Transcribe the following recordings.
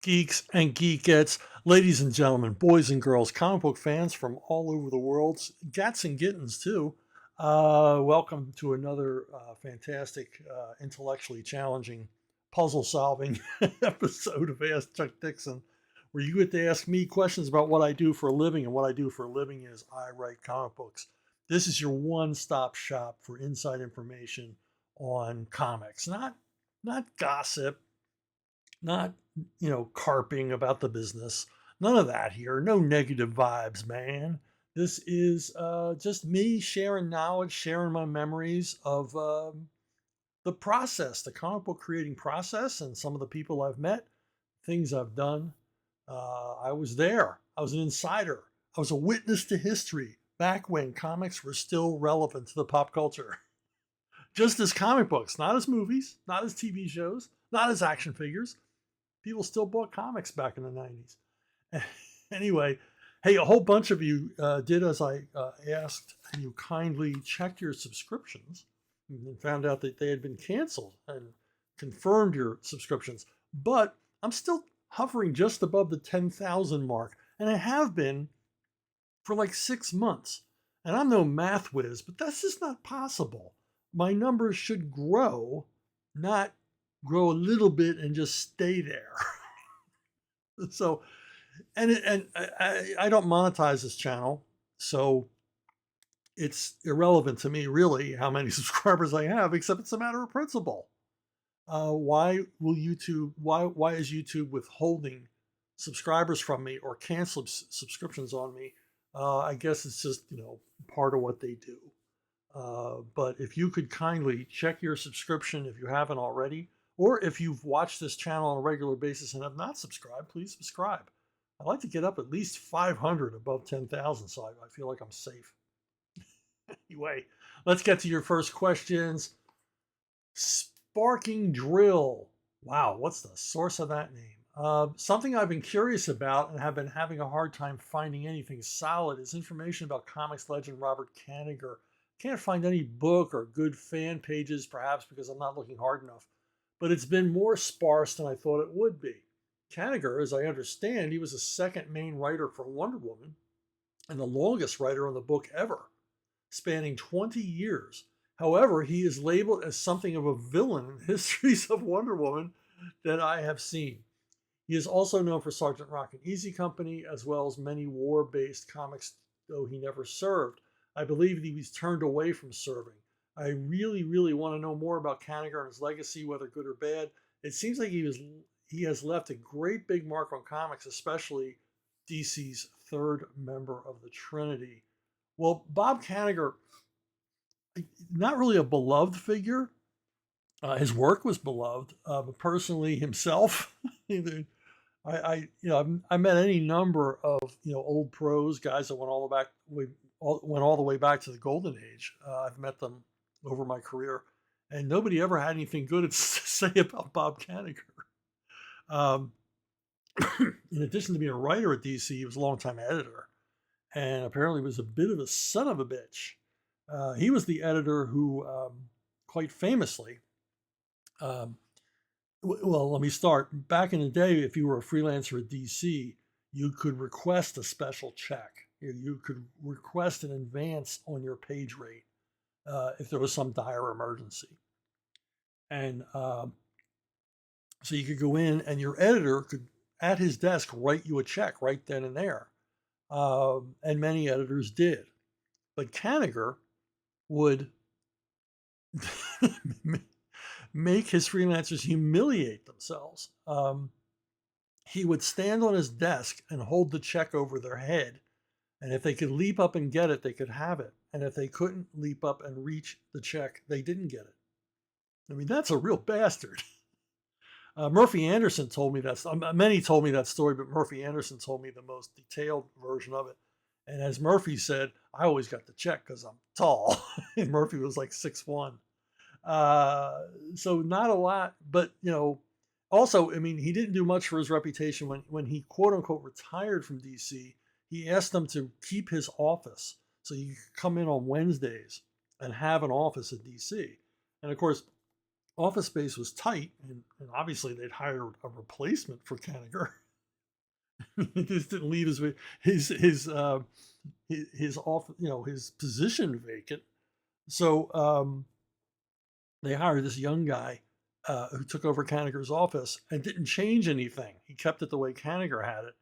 Geeks and geekettes, ladies and gentlemen, boys and girls, comic book fans from all over the world, gats and gittens too. Welcome to another fantastic, intellectually challenging, puzzle solving episode of Ask Chuck Dixon, where you get to ask me questions about what I do for a living. And what I do for a living is I write comic books. This is your one stop shop for inside information on comics, not gossip, not carping about the business, none of that here, no negative vibes, man. This is just me sharing knowledge, sharing my memories of the process, the comic book creating process, and some of the people I've met, things I've done. I was there, I was an insider, I was a witness to history back when comics were still relevant to the pop culture. Just as comic books, not as movies, not as TV shows, not as action figures. People still bought comics back in the 90s. Anyway, hey, a whole bunch of you did as I asked, and you kindly checked your subscriptions and found out that they had been canceled and confirmed your subscriptions. But I'm still hovering just above the 10,000 mark, and I have been for like 6 months. And I'm no math whiz, but that's just not possible. My numbers should grow, not grow a little bit and just stay there. So, and I don't monetize this channel, so it's irrelevant to me really how many subscribers I have, except it's a matter of principle. Why is YouTube withholding subscribers from me or cancel subscriptions on me? I guess it's just part of what they do. But if you could kindly check your subscription if you haven't already, or if you've watched this channel on a regular basis and have not subscribed, please subscribe. I'd like to get up at least 500 above 10,000, so I feel like I'm safe. Anyway, let's get to your first questions. Sparking Drill. Wow, what's the source of that name? Something I've been curious about and have been having a hard time finding anything solid is information about comics legend Robert Kainiger. Can't find any book or good fan pages, perhaps because I'm not looking hard enough. But it's been more sparse than I thought it would be. Kainiger, as I understand, he was the second main writer for Wonder Woman and the longest writer on the book ever, spanning 20 years. However, he is labeled as something of a villain in histories of Wonder Woman that I have seen. He is also known for Sergeant Rock and Easy Company, as well as many war-based comics, though he never served. I believe he was turned away from serving. I really, really want to know more about Kainiger and his legacy, whether good or bad. It seems like he has left a great big mark on comics, especially DC's third member of the Trinity. Well, Bob Kainiger, not really a beloved figure. His work was beloved, but personally himself, I met any number of old pros, guys that went all the way back to the golden age. I've met them over my career, and nobody ever had anything good to say about Bob Kainiger. In addition to being a writer at DC, he was a longtime editor, and apparently was a bit of a son of a bitch. He was the editor who, quite famously, well, let me start. Back in the day, if you were a freelancer at DC, you could request a special check. You could request an advance on your page rate if there was some dire emergency. And so you could go in and your editor could, at his desk, write you a check right then and there. And many editors did. But Kainiger would make his freelancers humiliate themselves. He would stand on his desk and hold the check over their head. And if they could leap up and get it, they could have it. And if they couldn't leap up and reach the check, they didn't get it. I mean, that's a real bastard. Murphy Anderson told me that. Many told me that story, but Murphy Anderson told me the most detailed version of it. And as Murphy said, I always got the check because I'm tall. And Murphy was like 6'1". So not a lot, but also, I mean, he didn't do much for his reputation when he quote unquote retired from DC. He asked them to keep his office so you could come in on Wednesdays and have an office at DC. And of course, office space was tight, and obviously they'd hired a replacement for Kainiger. He just didn't leave his his uh, his off his position vacant. So they hired this young guy who took over Kainiger's office and didn't change anything. He kept it the way Kainiger had it.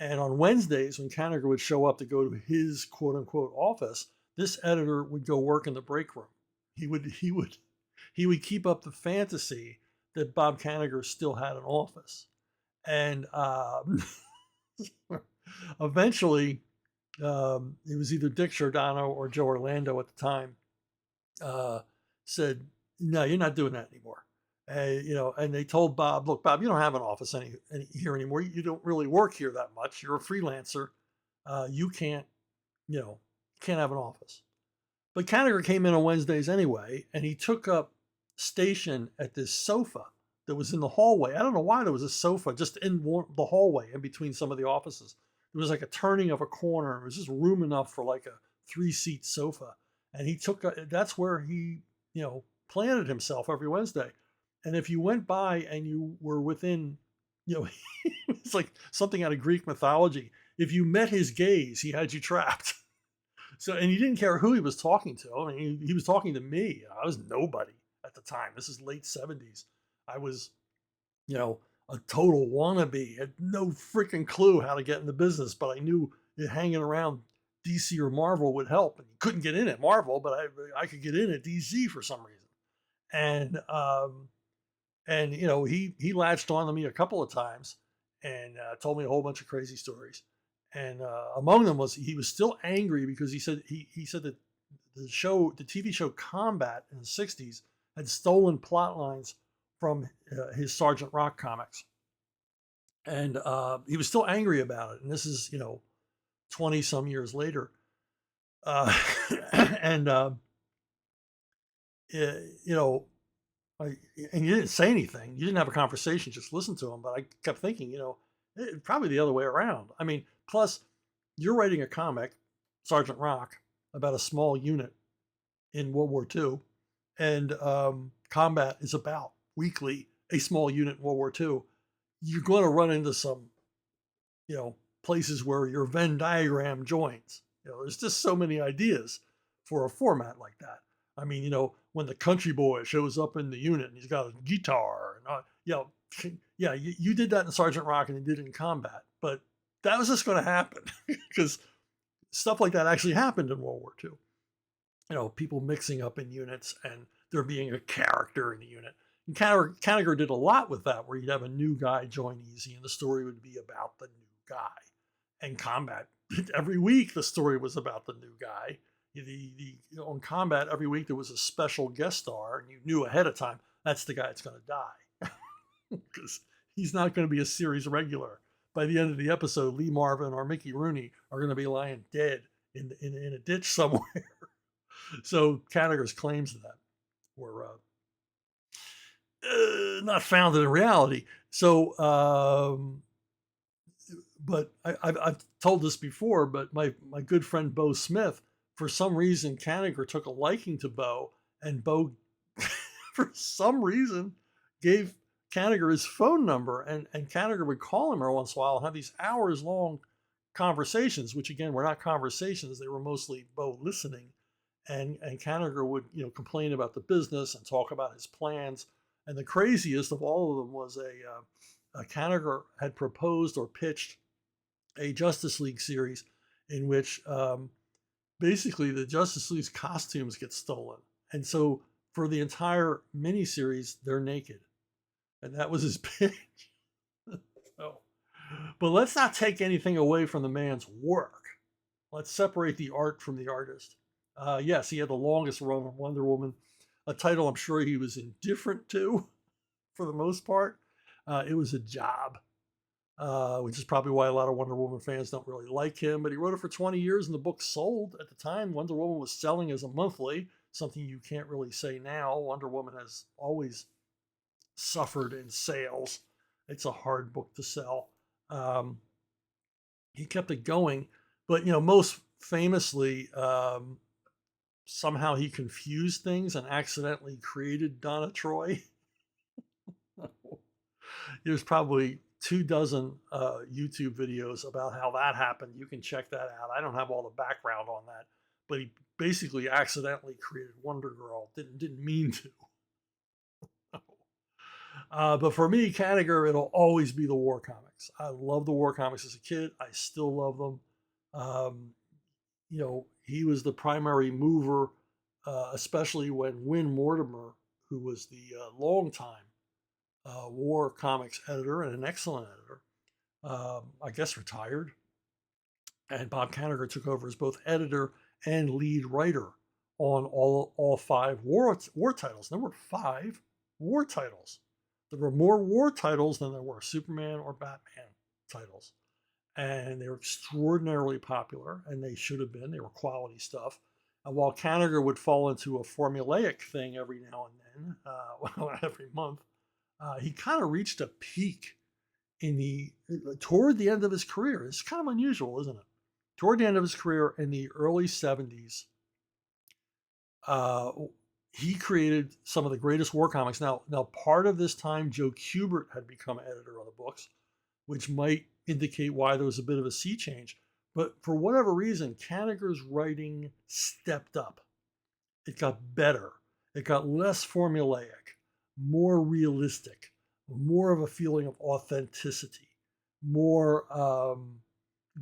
And on Wednesdays, when Kainiger would show up to go to his quote unquote office, this editor would go work in the break room. He would keep up the fantasy that Bob Kainiger still had an office. And eventually, it was either Dick Giordano or Joe Orlando at the time, uh, said, "No, you're not doing that anymore." And they told Bob, "Look, Bob, you don't have an office here anymore. You don't really work here that much. You're a freelancer. You can't have an office." But Kainiger came in on Wednesdays anyway, and he took up station at this sofa that was in the hallway. I don't know why there was a sofa just in the hallway in between some of the offices. It was like a turning of a corner. It was just room enough for like a 3-seat sofa. And that's where he, planted himself every Wednesday. And if you went by and you were within, it's like something out of Greek mythology. If you met his gaze, he had you trapped. So, and he didn't care who he was talking to. I mean, he was talking to me. I was nobody at the time. This is late 70s. I was, a total wannabe. Had no freaking clue how to get in the business, but I knew that hanging around DC or Marvel would help. And you couldn't get in at Marvel, but I could get in at DC for some reason. And he latched on to me a couple of times and told me a whole bunch of crazy stories. And among them was he was still angry because he said that the TV show Combat in the 60s had stolen plot lines from his Sergeant Rock comics. And he was still angry about it. And this is, 20 some years later. And, and you didn't say anything. You didn't have a conversation, just listen to him. But I kept thinking, probably the other way around. I mean, plus, you're writing a comic, Sergeant Rock, about a small unit in World War II, and Combat is about weekly a small unit in World War II. You're going to run into some, places where your Venn diagram joins. There's just so many ideas for a format like that. I mean, when the country boy shows up in the unit and he's got a guitar, and yeah, you did that in Sergeant Rock and you did it in Combat, but that was just going to happen because stuff like that actually happened in World War II. People mixing up in units and there being a character in the unit. And Kainiger did a lot with that, where you'd have a new guy join Easy and the story would be about the new guy. And Combat, every week the story was about the new guy. On Combat, every week there was a special guest star, and you knew ahead of time that's the guy that's going to die because he's not going to be a series regular. By the end of the episode, Lee Marvin or Mickey Rooney are going to be lying dead in a ditch somewhere. So Kainiger's claims to that were not founded in reality. So, but I've told this before, but my good friend Bo Smith, for some reason, Kainiger took a liking to Bo, and Bo, for some reason, gave Kainiger his phone number, and Kainiger would call him every once in a while and have these hours-long conversations, which again were not conversations; they were mostly Bo listening, and Kainiger would complain about the business and talk about his plans. And the craziest of all of them was Kainiger had proposed or pitched a Justice League series in which basically the Justice League's costumes get stolen. And so for the entire miniseries, they're naked. And that was his pitch. So, but let's not take anything away from the man's work. Let's separate the art from the artist. Yes, he had the longest run of Wonder Woman, a title I'm sure he was indifferent to for the most part. It was a job, which is probably why a lot of Wonder Woman fans don't really like him. But he wrote it for 20 years and the book sold. At the time, Wonder Woman was selling as a monthly, something you can't really say now. Wonder Woman has always suffered in sales. It's a hard book to sell. He kept it going, but most famously, somehow he confused things and accidentally created Donna Troy. There's probably 2 dozen YouTube videos about how that happened. You can check that out. I don't have all the background on that, but he basically accidentally created Wonder Girl. Didn't mean to. But for me, Kainiger, it'll always be the war comics. I love the war comics as a kid. I still love them. Um, he was the primary mover, especially when Win Mortimer, who was the longtime war comics editor and an excellent editor, I guess retired. And Bob Kainiger took over as both editor and lead writer on all 5 war titles. There were 5 war titles. There were more war titles than there were Superman or Batman titles. And they were extraordinarily popular, and they should have been. They were quality stuff. And while Kainiger would fall into a formulaic thing every now and then, every month, he kind of reached a peak toward the end of his career. It's kind of unusual, isn't it? Toward the end of his career in the early 70s, he created some of the greatest war comics. Now, part of this time, Joe Kubert had become editor of the books, which might indicate why there was a bit of a sea change. But for whatever reason, Kainiger's writing stepped up. It got better. It got less formulaic, more realistic, more of a feeling of authenticity, more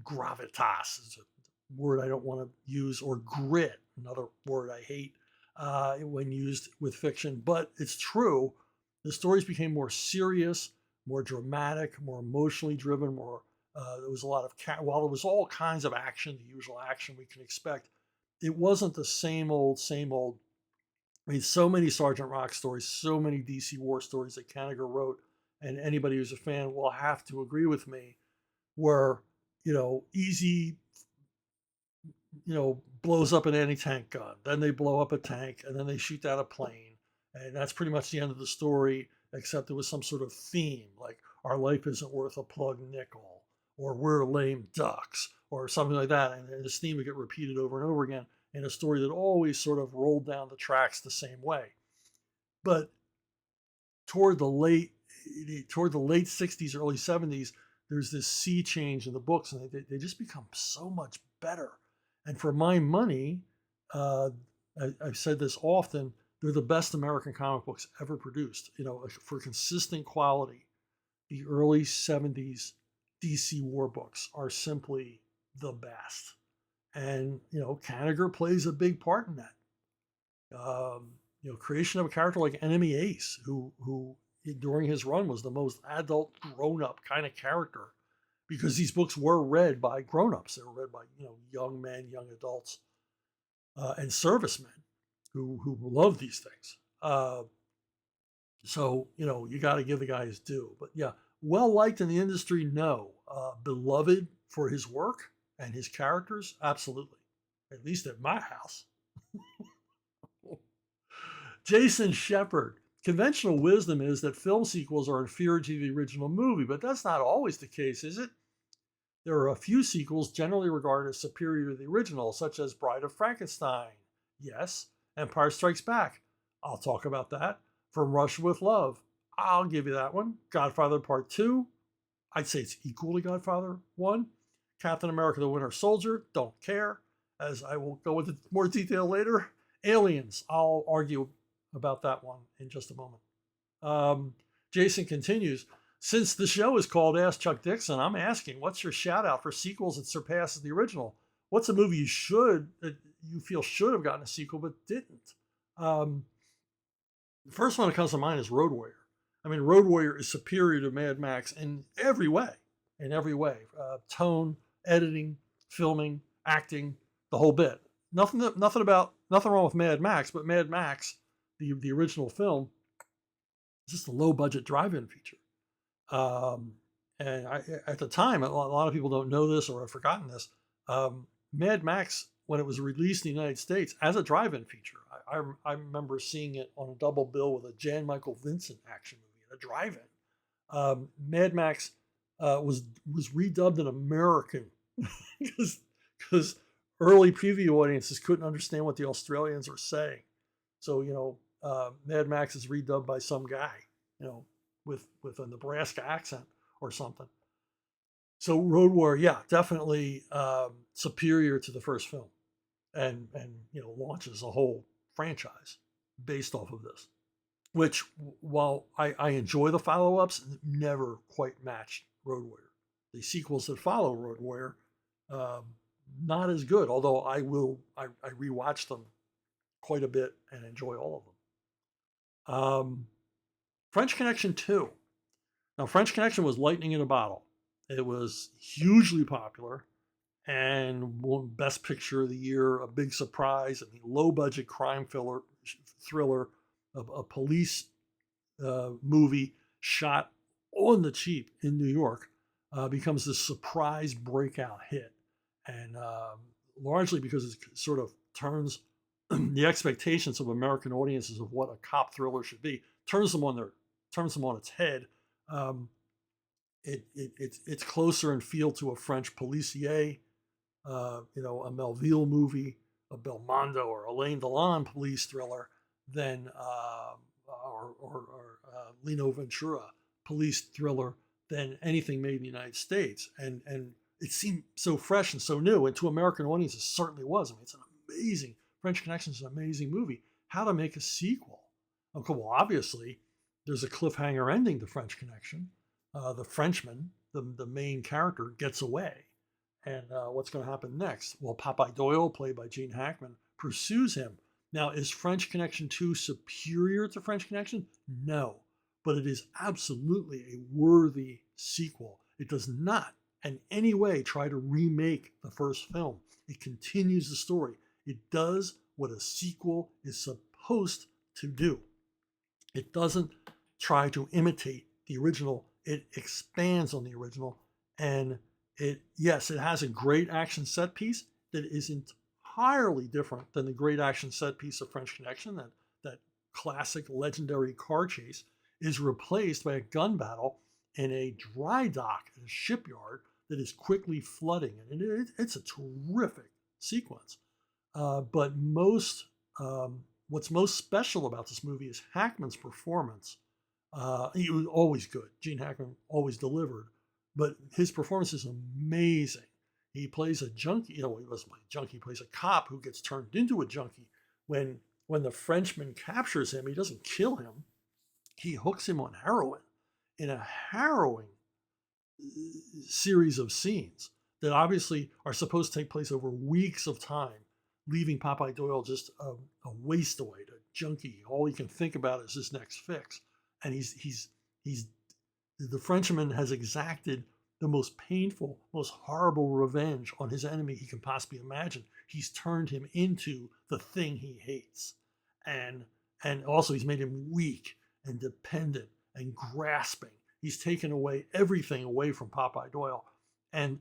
gravitas is a word I don't want to use, or grit, another word I hate when used with fiction. But it's true. The stories became more serious, more dramatic, more emotionally driven, more there was a lot of while there was all kinds of action, the usual action we can expect, it wasn't the same old. I mean, so many Sergeant Rock stories, so many DC war stories that Kainiger wrote, and anybody who's a fan will have to agree with me, were, easy, blows up an anti-tank gun, then they blow up a tank, and then they shoot down a plane, and that's pretty much the end of the story, except there was some sort of theme, like our life isn't worth a plug nickel, or we're lame ducks, or something like that, and this theme would get repeated over and over again in a story that always sort of rolled down the tracks the same way. But toward the late 60s, early 70s, there's this sea change in the books, and they just become so much better. And for my money, I've said this often, they're the best American comic books ever produced. For consistent quality, the early 70s DC war books are simply the best. And, Kainiger plays a big part in that. Creation of a character like Enemy Ace, who during his run was the most adult, grown-up kind of character, because these books were read by grown-ups. They were read by, young men, young adults, and servicemen who love these things. So, you got to give the guy his due. But yeah, well-liked in the industry, no. Beloved for his work and his characters, absolutely. At least at my house. Jason Shepard. Conventional wisdom is that film sequels are inferior to the original movie, but that's not always the case, is it? There are a few sequels generally regarded as superior to the original, such as Bride of Frankenstein. Yes. Empire Strikes Back. I'll talk about that. From Russia with Love. I'll give you that one. Godfather Part 2. I'd say it's equal to Godfather 1. Captain America the Winter Soldier. Don't care, as I will go into more detail later. Aliens. I'll argue about that one in just a moment. Jason continues, since the show is called Ask Chuck Dixon, I'm asking, what's your shout out for sequels that surpasses the original? What's a movie that you feel should have gotten a sequel but didn't? The first one that comes to mind is Road Warrior. I mean, Road Warrior is superior to Mad Max in every way. Tone, editing, filming, acting, the whole bit. Nothing wrong with Mad Max, but Mad Max, the original film, is just a low budget drive-in feature. And at the time, a lot of people don't know this or have forgotten this. Mad Max, when it was released in the United States as a drive-in feature, I remember seeing it on a double bill with a Jan Michael Vincent action movie at a drive-in. Mad Max was redubbed in American because early preview audiences couldn't understand what the Australians were saying. So, Mad Max is redubbed by some guy, with a Nebraska accent or something. So Road Warrior, yeah, definitely superior to the first film, and launches a whole franchise based off of this. Which, while I enjoy the follow-ups, never quite matched Road Warrior. The sequels that follow Road Warrior, um, not as good. Although I rewatch them quite a bit and enjoy all of them. French Connection 2. Now, French Connection was lightning in a bottle. It was hugely popular and won Best Picture of the Year, a big surprise. I mean, low-budget crime thriller, a police movie shot on the cheap in New York, becomes this surprise breakout hit. And largely because it sort of turns the expectations of American audiences of what a cop thriller should be, turns them on its head. It's closer in feel to a French policier, a Melville movie, a Belmondo or Alain Delon police thriller than or Lino Ventura police thriller than anything made in the United States. And it seemed so fresh and so new, and to American audiences, it certainly was. I mean, it's an amazing French Connection is an amazing movie. How to make a sequel? Okay, well, obviously, there's a cliffhanger ending to French Connection. The Frenchman, the main character, gets away. And what's going to happen next? Well, Popeye Doyle, played by Gene Hackman, pursues him. Now, is French Connection 2 superior to French Connection? No, but it is absolutely a worthy sequel. It does not in any way try to remake the first film. It continues the story. It does what a sequel is supposed to do. It doesn't try to imitate the original. It expands on the original, and it has a great action set piece that is entirely different than the great action set piece of French Connection. That classic legendary car chase is replaced by a gun battle in a dry dock at a shipyard that is quickly flooding, and it's a terrific sequence. But what's most special about this movie is Hackman's performance. He was always good. Gene Hackman always delivered, but his performance is amazing. He plays a junkie. He doesn't play a junkie. He plays a cop who gets turned into a junkie. When the Frenchman captures him, he doesn't kill him. He hooks him on heroin in a harrowing series of scenes that obviously are supposed to take place over weeks of time, leaving Popeye Doyle just a waste-away, a junkie. All he can think about is his next fix. And the Frenchman has exacted the most painful, most horrible revenge on his enemy he can possibly imagine. He's turned him into the thing he hates. And also he's made him weak and dependent and grasping. He's taken away everything away from Popeye Doyle. And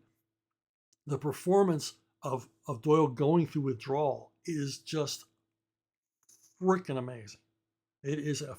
the performance of Doyle going through withdrawal is just freaking amazing. It is a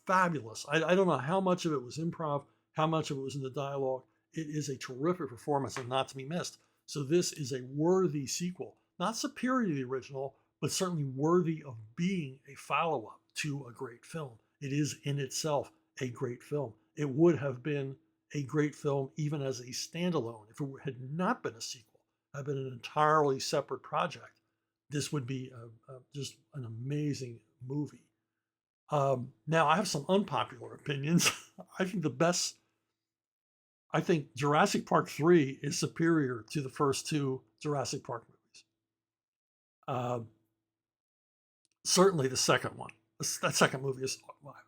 fabulous. I don't know how much of it was improv, how much of it was in the dialogue. It is a terrific performance and not to be missed. So this is a worthy sequel, not superior to the original, but certainly worthy of being a follow-up to a great film. It is in itself a great film. It would have been a great film even as a standalone if it had not been a sequel, had been an entirely separate project. This would be just an amazing movie. Now, I have some unpopular opinions. I think Jurassic Park 3 is superior to the first two Jurassic Park movies. Certainly the second one. That second movie is,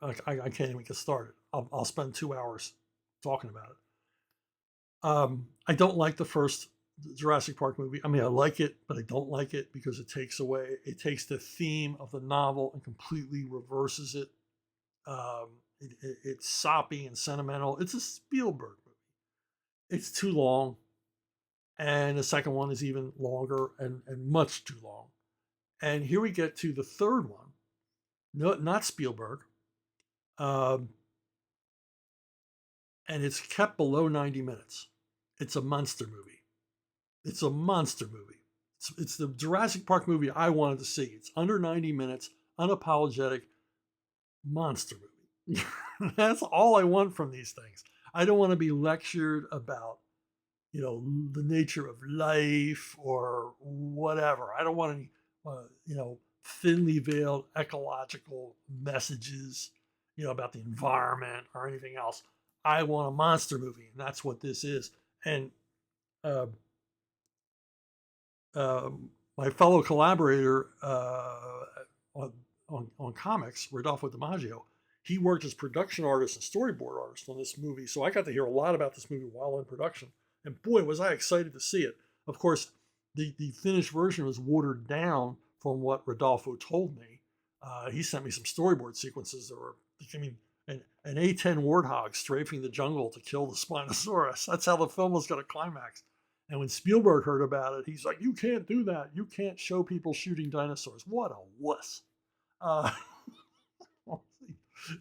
I can't even get started. I'll spend 2 hours talking about it. I don't like the first Jurassic Park movie. I mean, I like it, but I don't like it because it takes the theme of the novel and completely reverses it. It's soppy and sentimental. It's a Spielberg movie. It's too long. And the second one is even longer and much too long. And here we get to the third one. No, not Spielberg. And it's kept below 90 minutes. It's a monster movie. It's the Jurassic Park movie I wanted to see. It's under 90 minutes, unapologetic monster movie. That's all I want from these things. I don't want to be lectured about, the nature of life or whatever. I don't want any, thinly veiled ecological messages, about the environment or anything else. I want a monster movie, and that's what this is. And uh, uh, my fellow collaborator on comics, Rodolfo DiMaggio, he worked as production artist and storyboard artist on this movie. So I got to hear a lot about this movie while in production. And boy, was I excited to see it. Of course, the finished version was watered down from what Rodolfo told me. He sent me some storyboard sequences that were, I mean, an A-10 warthog strafing the jungle to kill the Spinosaurus. That's how the film was going to climax. And when Spielberg heard about it, he's like, "You can't do that. You can't show people shooting dinosaurs." What a wuss. Uh,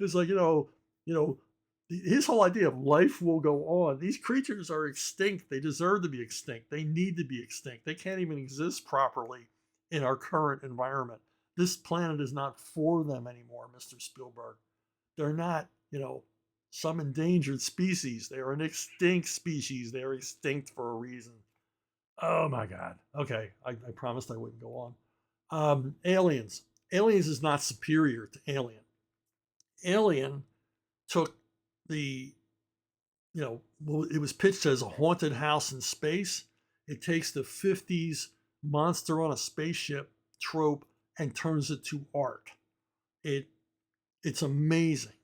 it's like, his whole idea of life will go on. These creatures are extinct. They deserve to be extinct. They need to be extinct. They can't even exist properly in our current environment. This planet is not for them anymore, Mr. Spielberg. They're not, some endangered species. They are an extinct species. They are extinct for a reason. Oh my God. Okay. I promised I wouldn't go on. Aliens. Aliens is not superior to Alien. Alien took the, it was pitched as a haunted house in space. It takes the 50s monster on a spaceship trope and turns it to art. It's amazing.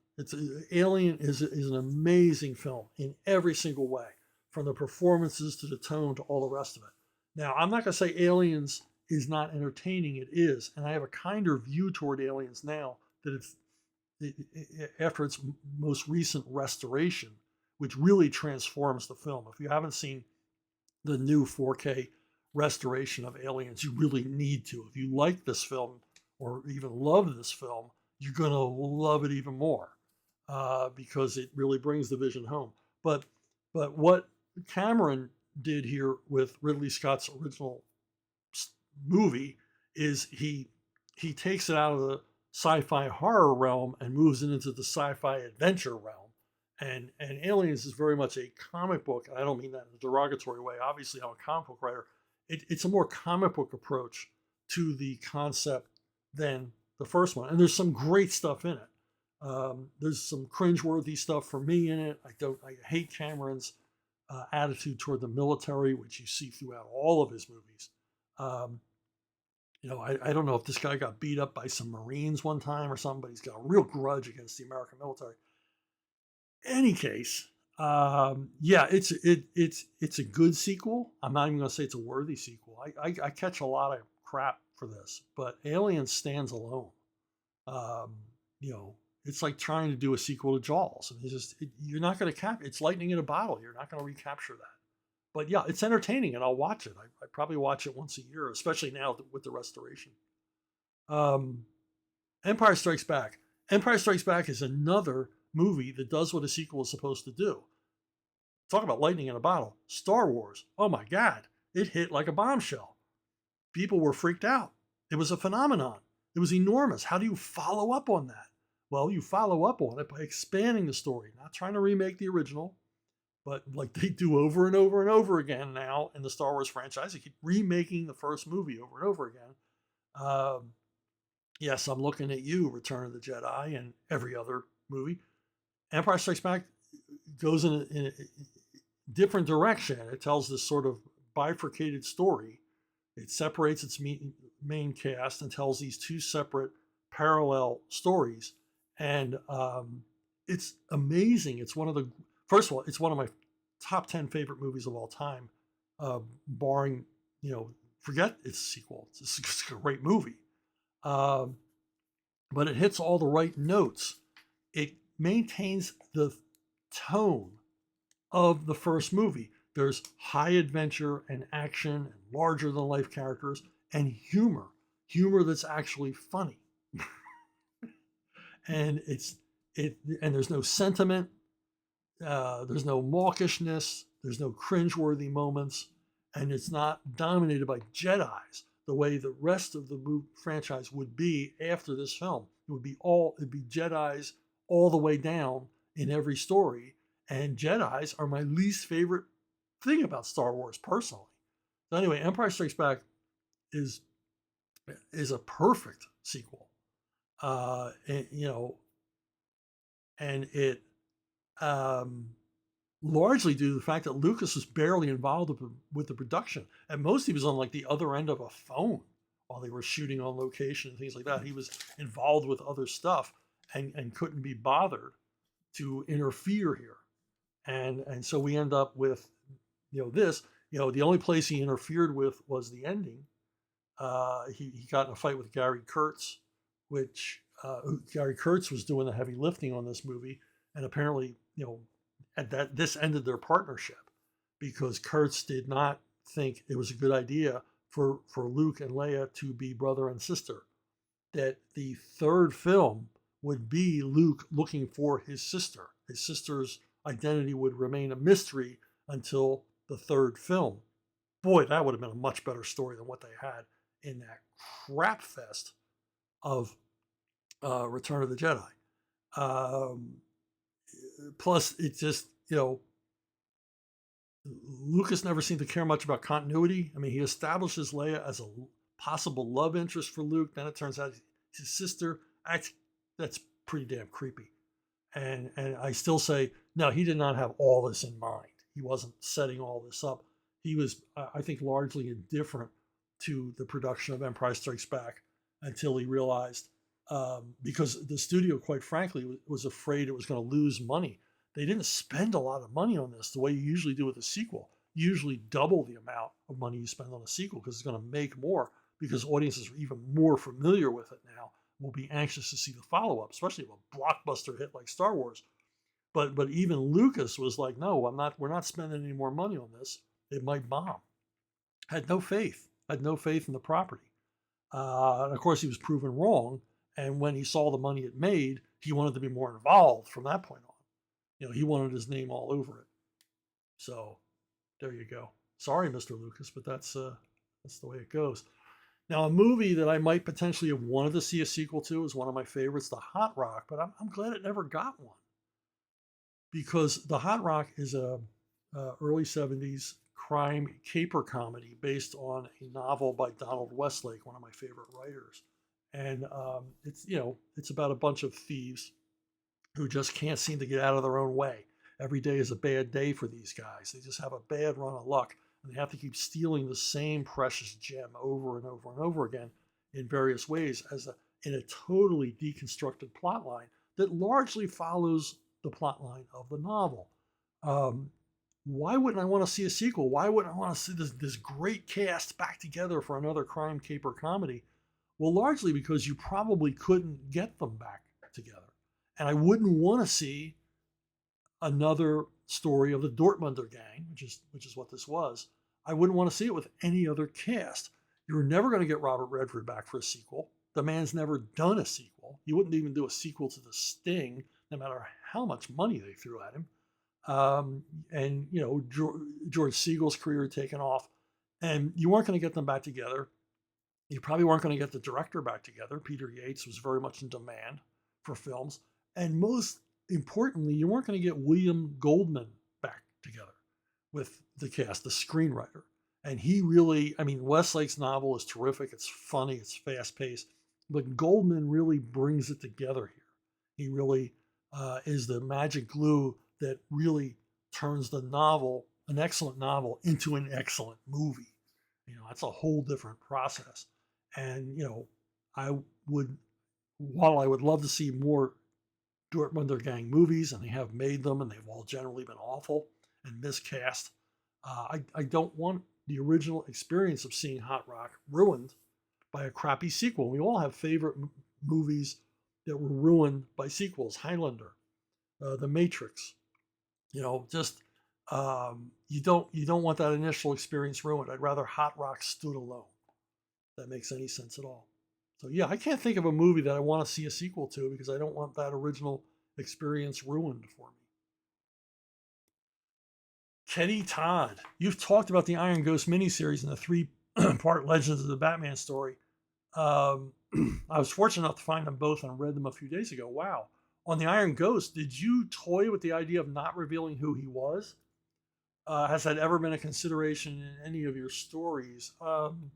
Alien is an amazing film in every single way, from the performances to the tone to all the rest of it. Now, I'm not going to say Aliens is not entertaining. It is, and I have a kinder view toward Aliens now that after its most recent restoration, which really transforms the film. If you haven't seen the new 4K restoration of Aliens, you really need to. If you like this film or even love this film, you're going to love it even more because it really brings the vision home. But what Cameron did here with Ridley Scott's original movie is he takes it out of the sci-fi horror realm and moves it into the sci-fi adventure realm. And Aliens is very much a comic book. I don't mean that in a derogatory way. Obviously, I'm a comic book writer. It's a more comic book approach to the concept than the first one. And there's some great stuff in it. There's some cringeworthy stuff for me in it. I hate Cameron's attitude toward the military, which you see throughout all of his movies. I don't know if this guy got beat up by some Marines one time or something, but he's got a real grudge against the American military. Any case, yeah, it's a good sequel. I'm not even going to say it's a worthy sequel. I catch a lot of crap for this, but Alien stands alone. It's like trying to do a sequel to Jaws. I mean, you're not going to it's lightning in a bottle. You're not going to recapture that. But yeah, it's entertaining, and I'll watch it. I probably watch it once a year, especially now with the restoration. Empire Strikes Back. Empire Strikes Back is another movie that does what a sequel is supposed to do. Talk about lightning in a bottle. Star Wars. Oh my God. It hit like a bombshell. People were freaked out. It was a phenomenon. It was enormous. How do you follow up on that? Well, you follow up on it by expanding the story, not trying to remake the original, but like they do over and over and over again now in the Star Wars franchise. They keep remaking the first movie over and over again. Yes, I'm looking at you, Return of the Jedi, and every other movie. Empire Strikes Back goes in a different direction. It tells this sort of bifurcated story. It separates its main cast and tells these two separate parallel stories. And it's amazing. It's first of all, it's one of my top 10 favorite movies of all time, barring, forget its sequel. It's a great movie. But it hits all the right notes. It maintains the tone of the first movie. There's high adventure and action and larger than life characters and humor that's actually funny. And and there's no sentiment. There's no mawkishness. There's no cringeworthy moments. and it's not dominated by Jedis the way the rest of the franchise would be after this film. It'd be Jedis all the way down in every story, and Jedis are my least favorite thing about Star Wars personally. So anyway, Empire Strikes Back is a perfect sequel. And, and it largely due to the fact that Lucas was barely involved with the production. At most, he was on like the other end of a phone while they were shooting on location and things like that. He was involved with other stuff and couldn't be bothered to interfere here. And so we end up with, this. The only place he interfered with was the ending. He got in a fight with Gary Kurtz, which Gary Kurtz was doing the heavy lifting on this movie, and apparently, this ended their partnership because Kurtz did not think it was a good idea for Luke and Leia to be brother and sister. That the third film would be Luke looking for his sister. His sister's identity would remain a mystery until the third film. Boy, that would have been a much better story than what they had in that crap fest of Return of the Jedi. Plus, it just, Lucas never seemed to care much about continuity. I mean, he establishes Leia as a possible love interest for Luke. Then it turns out his sister. That's pretty damn creepy. And I still say, no, he did not have all this in mind. He wasn't setting all this up. He was, I think, largely indifferent to the production of Empire Strikes Back until he realized, because the studio, quite frankly, was afraid it was going to lose money. They didn't spend a lot of money on this the way you usually do with a sequel. You usually double the amount of money you spend on a sequel because it's going to make more, because audiences are even more familiar with it now. Will be anxious to see the follow-up, especially a blockbuster hit like Star Wars. But even Lucas was like, no, we're not spending any more money on this. It might bomb. Had no faith in the property. And of course, he was proven wrong. And when he saw the money it made, he wanted to be more involved from that point on. He wanted his name all over it. So there you go. Sorry, Mr. Lucas, but that's the way it goes. Now, a movie that I might potentially have wanted to see a sequel to is one of my favorites, The Hot Rock, but I'm glad it never got one. Because The Hot Rock is a early 70s crime caper comedy based on a novel by Donald Westlake, one of my favorite writers. And it's about a bunch of thieves who just can't seem to get out of their own way. Every day is a bad day for these guys. They just have a bad run of luck, and they have to keep stealing the same precious gem over and over and over again in various ways in a totally deconstructed plot line that largely follows the plot line of the novel. Why wouldn't I want to see a sequel? Why wouldn't I want to see this great cast back together for another crime caper comedy? Well, largely because you probably couldn't get them back together. And I wouldn't want to see another story of the Dortmunder gang, which is what this was. I wouldn't want to see it with any other cast. You're never going to get Robert Redford back for a sequel. The man's never done a sequel. You wouldn't even do a sequel to The Sting, no matter how much money they threw at him. And George Segal's career had taken off, and you weren't going to get them back together. You probably weren't going to get the director back together. Peter Yates was very much in demand for films. And most importantly, you weren't going to get William Goldman back together with the cast, the screenwriter. And he really, Westlake's novel is terrific. It's funny, it's fast paced, but Goldman really brings it together here. He really is the magic glue that really turns the novel, an excellent novel, into an excellent movie. That's a whole different process. And, while I would love to see more Dortmunder gang movies, and they have made them, and they've all generally been awful and miscast, I don't want the original experience of seeing Hot Rock ruined by a crappy sequel. We all have favorite movies that were ruined by sequels. Highlander, The Matrix. You don't want that initial experience ruined. I'd rather Hot Rock stood alone. If that makes any sense at all. So yeah, I can't think of a movie that I want to see a sequel to because I don't want that original experience ruined for me. Kenny Todd, you've talked about the Iron Ghost miniseries and the three-part Legends of the Batman story. Um, I was fortunate enough to find them both and read them a few days ago. Wow. On the Iron Ghost, did you toy with the idea of not revealing who he was? Has that ever been a consideration in any of your stories? Iron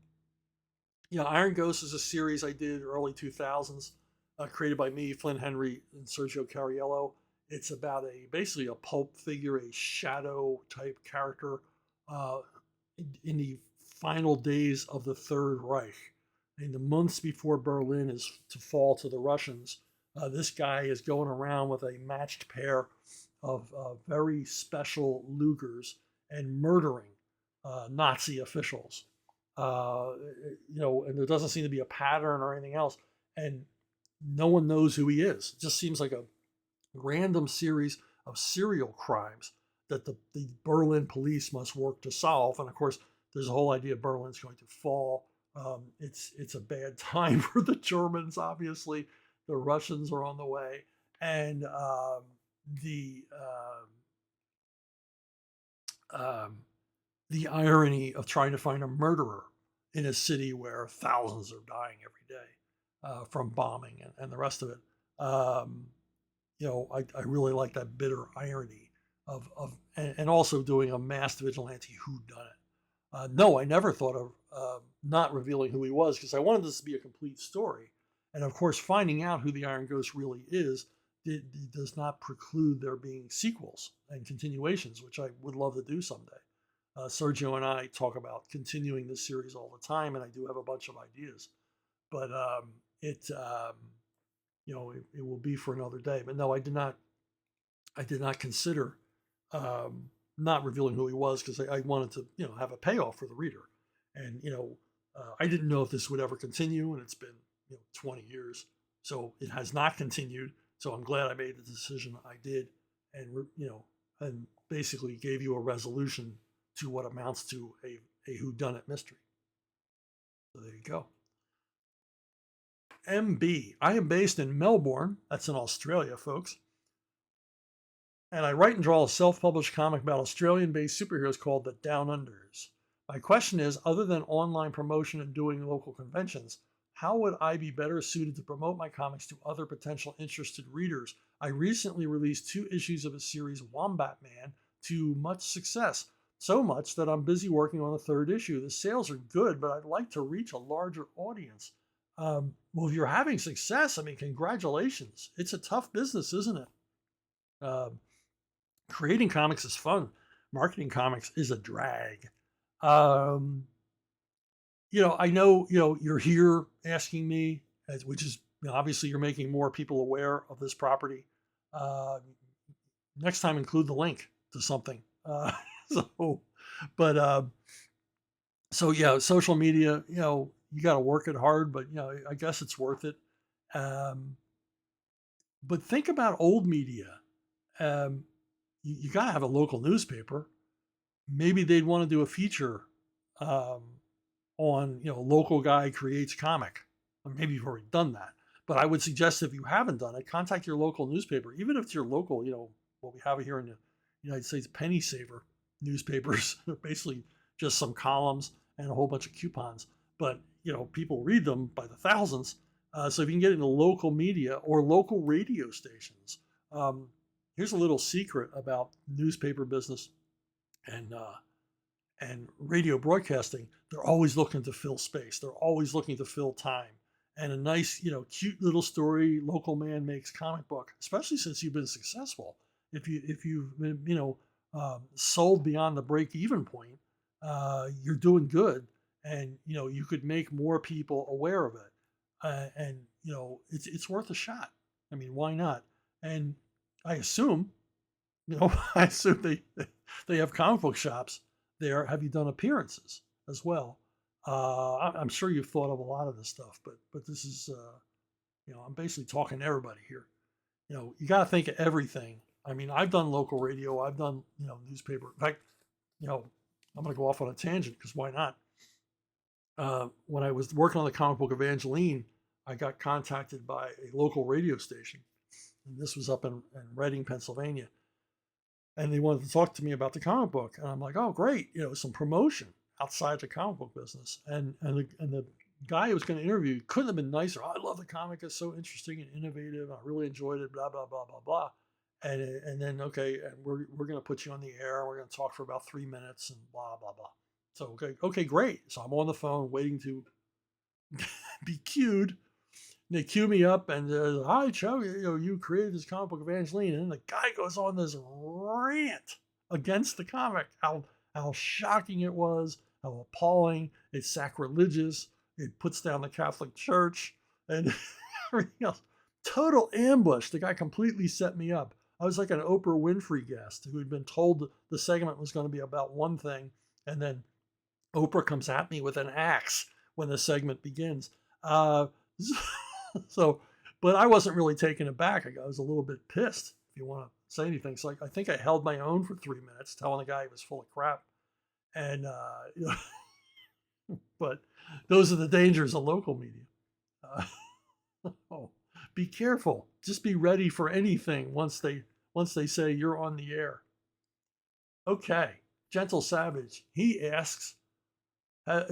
Ghost is a series I did early 2000s, created by me, Flynn Henry, and Sergio Cariello. It's about basically a pulp figure, a shadow type character uh, in the final days of the Third Reich. In the months before Berlin is to fall to the Russians, this guy is going around with a matched pair of very special Lugers and murdering Nazi officials. Uh, and there doesn't seem to be a pattern or anything else, and no one knows who he is. It just seems like a random series of serial crimes that the Berlin police must work to solve. And of course, there's a whole idea Berlin's going to fall. It's a bad time for the Germans. Obviously, the Russians are on the way, and the the irony of trying to find a murderer in a city where thousands are dying every day from bombing and the rest of it. I really like that bitter irony and also doing a masked vigilante whodunit. No, I never thought of not revealing who he was because I wanted this to be a complete story. And of course, finding out who the Iron Ghost really is does not preclude there being sequels and continuations, which I would love to do someday. Sergio and I talk about continuing this series all the time, and I do have a bunch of ideas. But it will be for another day. But no, I did not. I did not consider not revealing who he was because I wanted to, have a payoff for the reader. And I didn't know if this would ever continue, and it's been 20 years, so it has not continued. So I'm glad I made the decision I did, and and basically gave you a resolution to what amounts to a whodunit mystery. So there you go. MB. I am based in Melbourne. That's in Australia, folks. And I write and draw a self-published comic about Australian-based superheroes called the Down Unders. My question is, other than online promotion and doing local conventions, how would I be better suited to promote my comics to other potential interested readers? I recently released 2 issues of a series, Wombat Man, to much success. So much that I'm busy working on a 3rd issue. The sales are good, but I'd like to reach a larger audience. Well, if you're having success, congratulations. It's a tough business, isn't it? Creating comics is fun. Marketing comics is a drag. I know, you're here asking me, which is, obviously you're making more people aware of this property. Next time, include the link to something. Social media, you got to work it hard, but, I guess it's worth it. But think about old media. You got to have a local newspaper. Maybe they'd want to do a feature on, local guy creates comic. Or maybe you've already done that. But I would suggest if you haven't done it, contact your local newspaper. Even if it's your local, what we have here in the United States, penny saver newspapers. Basically just some columns and a whole bunch of coupons. But, people read them by the thousands. So if you can get into local media or local radio stations, here's a little secret about newspaper business and radio broadcasting. They're always looking to fill space. They're always looking to fill time. And a nice, cute little story, local man makes comic book, especially since you've been successful. If you've been, sold beyond the break-even point, you're doing good, and you could make more people aware of it, and it's worth a shot. Why not? And I assume, I assume they have comic book shops there. Have you done appearances as well? I'm sure you've thought of a lot of this stuff, but this is, I'm basically talking to everybody here. You got to think of everything. I've done local radio. I've done, newspaper. In fact, I'm going to go off on a tangent because why not? When I was working on the comic book Evangeline, I got contacted by a local radio station. And this was up in Reading, Pennsylvania. and they wanted to talk to me about the comic book. And I'm like, oh, great, some promotion outside the comic book business. And the guy who was going to interview couldn't have been nicer. Oh, I love the comic; it's so interesting and innovative. I really enjoyed it. Blah blah blah blah blah. And then okay, and we're going to put you on the air. We're going to talk for about 3 minutes and blah blah blah. So okay, great. So I'm on the phone waiting to be cued. And they cue me up and hi Chuck, you created this comic book Evangeline, and then the guy goes on this rant against the comic, how shocking it was, how appalling, it's sacrilegious, it puts down the Catholic Church, and everything else. Total ambush. The guy completely set me up. I was like an Oprah Winfrey guest who had been told the segment was going to be about one thing, and then Oprah comes at me with an axe when the segment begins. So, but I wasn't really taken aback. I was a little bit pissed, if you want to say anything. So I think I held my own for 3 minutes, telling the guy he was full of crap. And, but those are the dangers of local media. Oh, be careful. Just be ready for anything once they say you're on the air. Okay, Gentle Savage. He asks.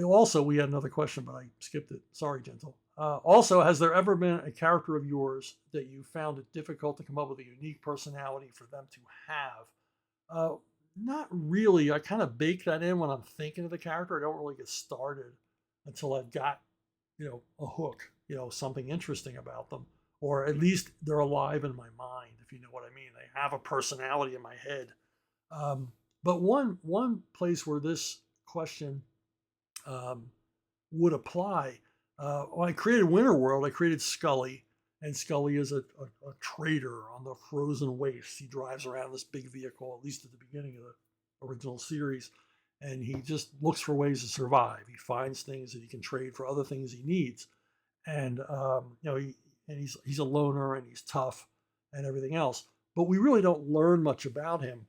Also, we had another question, but I skipped it. Sorry, Gentle. Also, has there ever been a character of yours that you found it difficult to come up with a unique personality for them to have? Not really. I kind of bake that in when I'm thinking of the character. I don't really get started until I've got, a hook, something interesting about them, or at least they're alive in my mind, if you know what I mean. They have a personality in my head. But one place where this question would apply. When I created Winterworld, I created Scully, and Scully is a trader on the frozen wastes. He drives around this big vehicle, at least at the beginning of the original series, and he just looks for ways to survive. He finds things that he can trade for other things he needs, and he's a loner and he's tough and everything else. But we really don't learn much about him.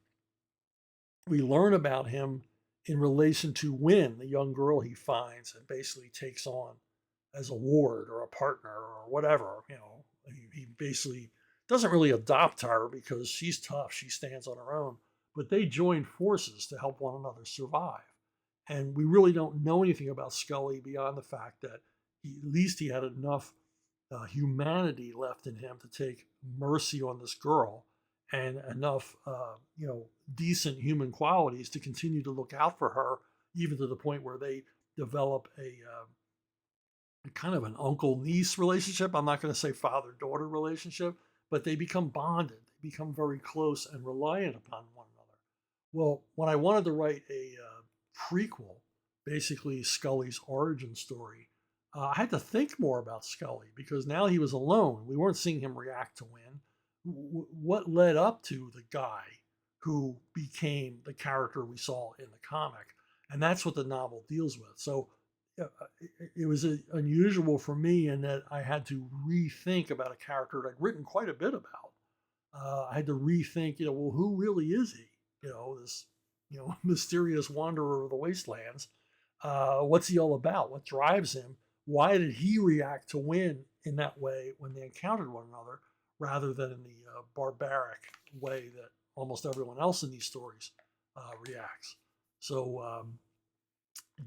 We learn about him in relation to Wynn, the young girl he finds and basically takes on as a ward or a partner or whatever. He basically doesn't really adopt her because she's tough. She stands on her own. But they join forces to help one another survive. And we really don't know anything about Scully beyond the fact that at least he had enough humanity left in him to take mercy on this girl and enough, decent human qualities to continue to look out for her, even to the point where they develop a kind of an uncle-niece relationship. I'm not going to say father-daughter relationship, but they become bonded. They become very close and reliant upon one another. Well, when I wanted to write a prequel, basically Scully's origin story, I had to think more about Scully because now he was alone. We weren't seeing him react to Wynn. What led up to the guy who became the character we saw in the comic? And that's what the novel deals with. So it was unusual for me in that I had to rethink about a character that I'd written quite a bit about. I had to rethink, well, who really is he? This, mysterious wanderer of the wastelands. What's he all about? What drives him? Why did he react to Wynn in that way when they encountered one another, rather than in the barbaric way that almost everyone else in these stories reacts? So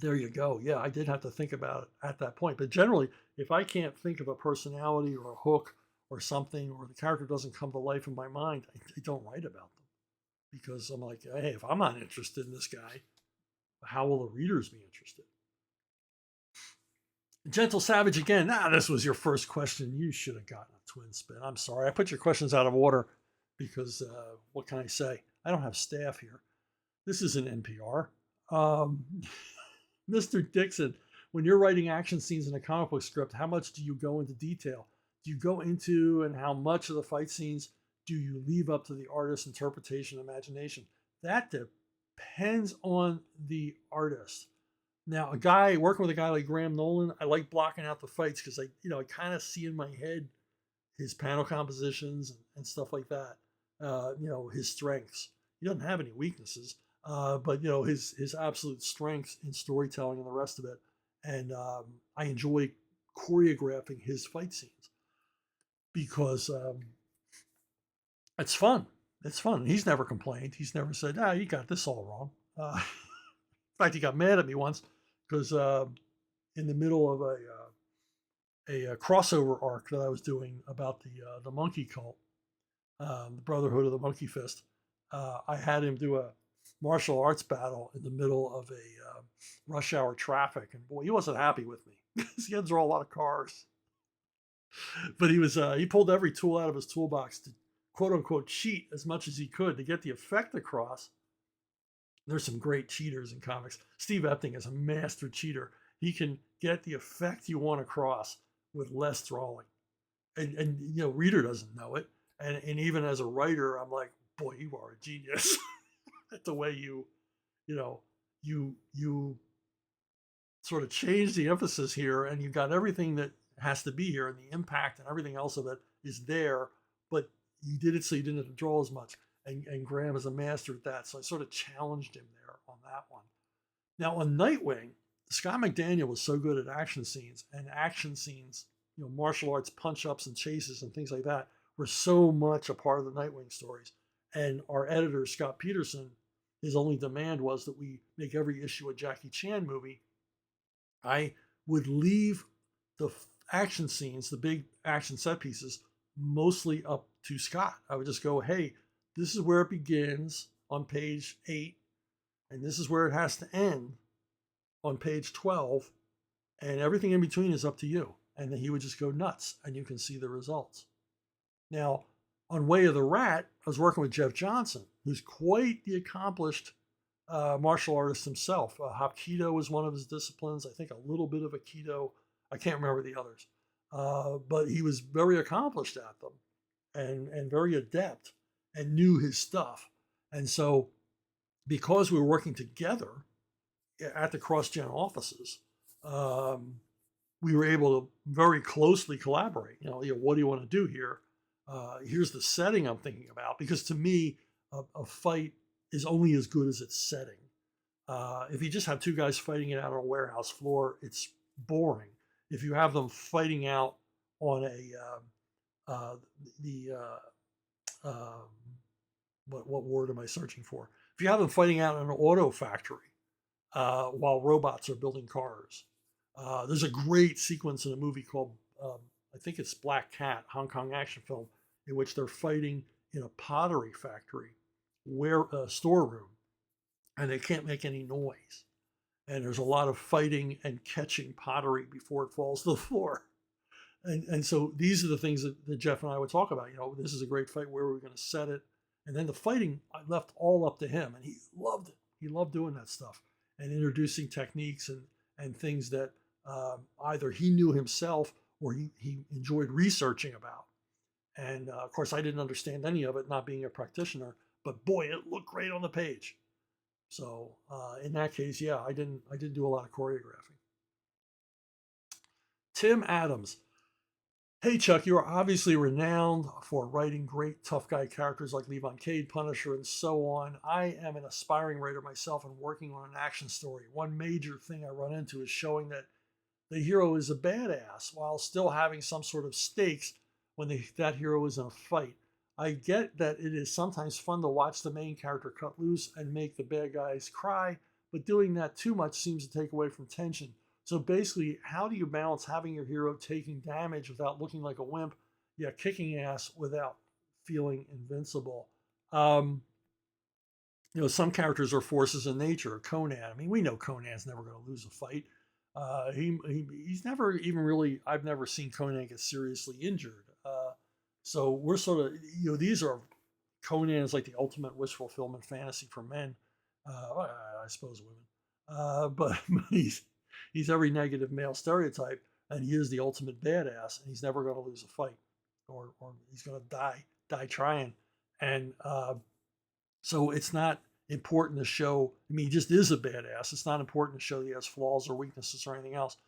there you go. Yeah, I did have to think about it at that point. But generally, if I can't think of a personality or a hook or something, or the character doesn't come to life in my mind, I don't write about them. Because I'm like, hey, if I'm not interested in this guy, how will the readers be interested? Gentle Savage again. This was your first question. You should have gotten a twin spin. I'm sorry. I put your questions out of order because what can I say? I don't have staff here. This isn't NPR. Mr. Dixon, when you're writing action scenes in a comic book script, how much do you go into detail? Do you go into, and how much of the fight scenes do you leave up to the artist's interpretation, imagination? That depends on the artist. Now, working with a guy like Graham Nolan, I like blocking out the fights because I kind of see in my head his panel compositions and stuff like that. His strengths. He doesn't have any weaknesses, but his absolute strengths in storytelling and the rest of it. And I enjoy choreographing his fight scenes because it's fun. It's fun. He's never complained. He's never said, "Ah, you got this all wrong." In fact, he got mad at me once because in the middle of a crossover arc that I was doing about the monkey cult, the Brotherhood of the Monkey Fist, I had him do a martial arts battle in the middle of a rush hour traffic, and boy, he wasn't happy with me because he had to draw a lot of cars. But he pulled every tool out of his toolbox to quote unquote cheat as much as he could to get the effect across. There's some great cheaters in comics. Steve Epting is a master cheater. He can get the effect you want across with less drawing. And reader doesn't know it. And even as a writer, I'm like, boy, you are a genius. At the way you know, you sort of change the emphasis here, and you got everything that has to be here, and the impact and everything else of it is there, but you did it so you didn't have to draw as much. And Graham is a master at that, so I sort of challenged him there on that one. Now on Nightwing, Scott McDaniel was so good at action scenes, martial arts punch-ups and chases and things like that were so much a part of the Nightwing stories. And our editor, Scott Peterson, his only demand was that we make every issue a Jackie Chan movie. I would leave the action scenes, the big action set pieces, mostly up to Scott. I would just go, hey, this is where it begins on page 8, and this is where it has to end on page 12, and everything in between is up to you. And then he would just go nuts, and you can see the results. Now, on Way of the Rat, I was working with Jeff Johnson, who's quite the accomplished martial artist himself. Hapkido was one of his disciplines. I think a little bit of Aikido. I can't remember the others. But he was very accomplished at them and very adept and knew his stuff. And so because we were working together at the CrossGen offices, we were able to very closely collaborate. What do you want to do here? Here's the setting I'm thinking about. Because to me, a fight is only as good as its setting. If you just have two guys fighting it out on a warehouse floor, it's boring. If you have them fighting out on what word am I searching for? If you have them fighting out in an auto factory while robots are building cars, there's a great sequence in a movie called I think it's Black Cat, Hong Kong action film, in which they're fighting in a pottery factory storeroom, and they can't make any noise. And there's a lot of fighting and catching pottery before it falls to the floor. And so these are the things that Jeff and I would talk about. This is a great fight. Where are we going to set it? And then the fighting, I left all up to him, and he loved it. He loved doing that stuff and introducing techniques and things that either he knew himself or he enjoyed researching about. And of course, I didn't understand any of it, not being a practitioner. But boy, it looked great on the page. So in that case, yeah, I didn't do a lot of choreographing. Tim Adams. Hey, Chuck, you are obviously renowned for writing great tough guy characters like Levon Cade, Punisher, and so on. I am an aspiring writer myself and working on an action story. One major thing I run into is showing that the hero is a badass while still having some sort of stakes when that hero is in a fight. I get that it is sometimes fun to watch the main character cut loose and make the bad guys cry, but doing that too much seems to take away from tension. So basically, how do you balance having your hero taking damage without looking like a wimp, yet kicking ass without feeling invincible? Some characters are forces in nature. Conan, I mean, we know Conan's never going to lose a fight. He's never even really, I've never seen Conan get seriously injured. So we're sort of, these are, Conan is like the ultimate wish fulfillment fantasy for men, I suppose women. But he's every negative male stereotype, and he is the ultimate badass, and he's never going to lose a fight, or he's going to die trying. And so it's not important to show, he just is a badass. It's not important to show that he has flaws or weaknesses or anything else.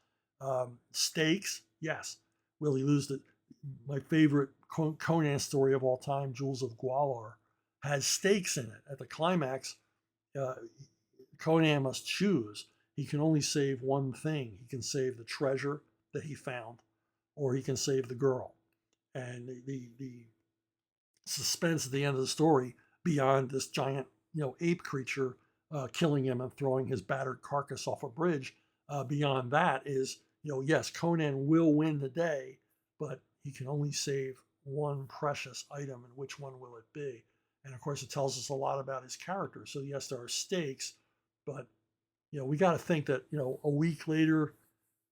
Stakes, yes. Will he lose my favorite Conan story of all time, Jewels of Gwalior, has stakes in it. At the climax, Conan must choose. He can only save one thing. He can save the treasure that he found, or he can save the girl. And the suspense at the end of the story beyond this giant, ape creature killing him and throwing his battered carcass off a bridge. Beyond that is, yes, Conan will win the day, but he can only save one precious item, and which one will it be? And of course, it tells us a lot about his character. So yes, there are stakes, but we got to think that a week later,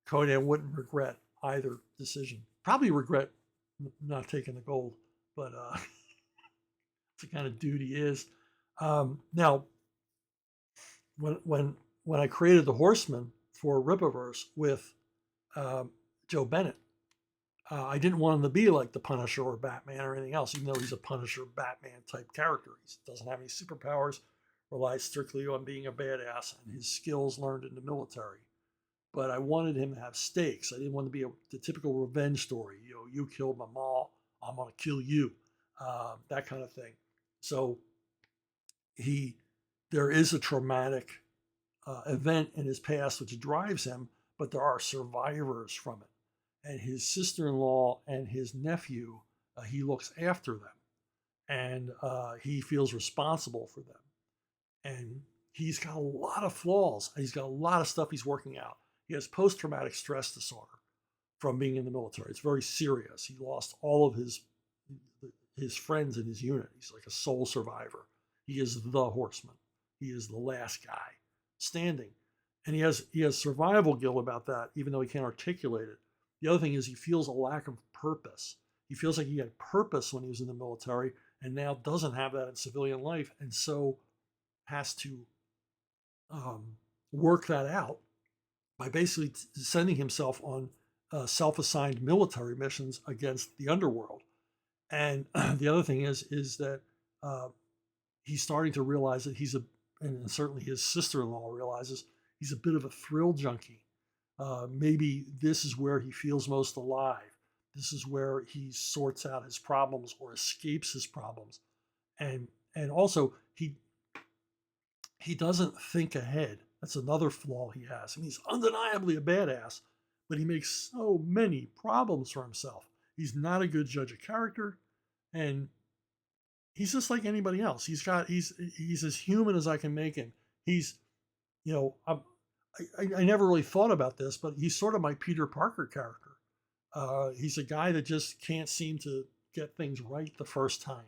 Conan wouldn't regret either decision. Probably regret not taking the gold, but it's the kind of dude he is. Now, when I created the Horseman for Rippaverse with Joe Bennett, I didn't want him to be like the Punisher or Batman or anything else, even though he's a Punisher Batman type character. He doesn't have any superpowers, relies strictly on being a badass and his skills learned in the military. But I wanted him to have stakes. I didn't want to be the typical revenge story. You killed my mom, I'm going to kill you, that kind of thing. So there is a traumatic event in his past which drives him, but there are survivors from it. And his sister-in-law and his nephew, he looks after them, and he feels responsible for them. And he's got a lot of flaws. He's got a lot of stuff he's working out. He has post-traumatic stress disorder from being in the military. It's very serious. He lost all of his friends in his unit. He's like a sole survivor. He is the Horseman. He is the last guy standing. And he has survival guilt about that, even though he can't articulate it. The other thing is he feels a lack of purpose. He feels like he had purpose when he was in the military and now doesn't have that in civilian life, and so has to work that out by basically sending himself on self-assigned military missions against the underworld. And the other thing is that he's starting to realize that and certainly his sister-in-law realizes, he's a bit of a thrill junkie. Maybe this is where he feels most alive. This is where he sorts out his problems or escapes his problems. And also he doesn't think ahead. That's another flaw he has. I mean, he's undeniably a badass, but he makes so many problems for himself. He's not a good judge of character, and he's just like anybody else. He's as human as I can make him. He's, I never really thought about this, but he's sort of my Peter Parker character. He's a guy that just can't seem to get things right the first time.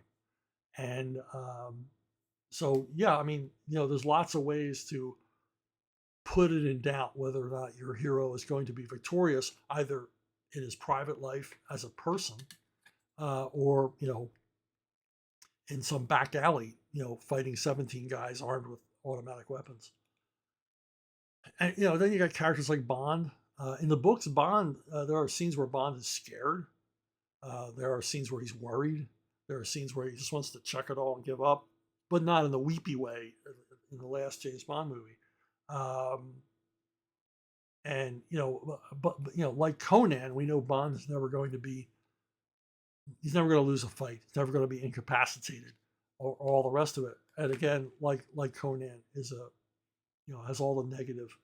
And so, yeah, I mean, there's lots of ways to put it in doubt whether or not your hero is going to be victorious, either in his private life as a person, or, in some back alley, fighting 17 guys armed with automatic weapons. And, then you got characters like Bond. In the books, Bond, there are scenes where Bond is scared. There are scenes where he's worried. There are scenes where he just wants to chuck it all and give up, but not in the weepy way in the last James Bond movie. And, like Conan, we know Bond is never going to lose a fight. He's never going to be incapacitated or all the rest of it. And again, like Conan is has all the negative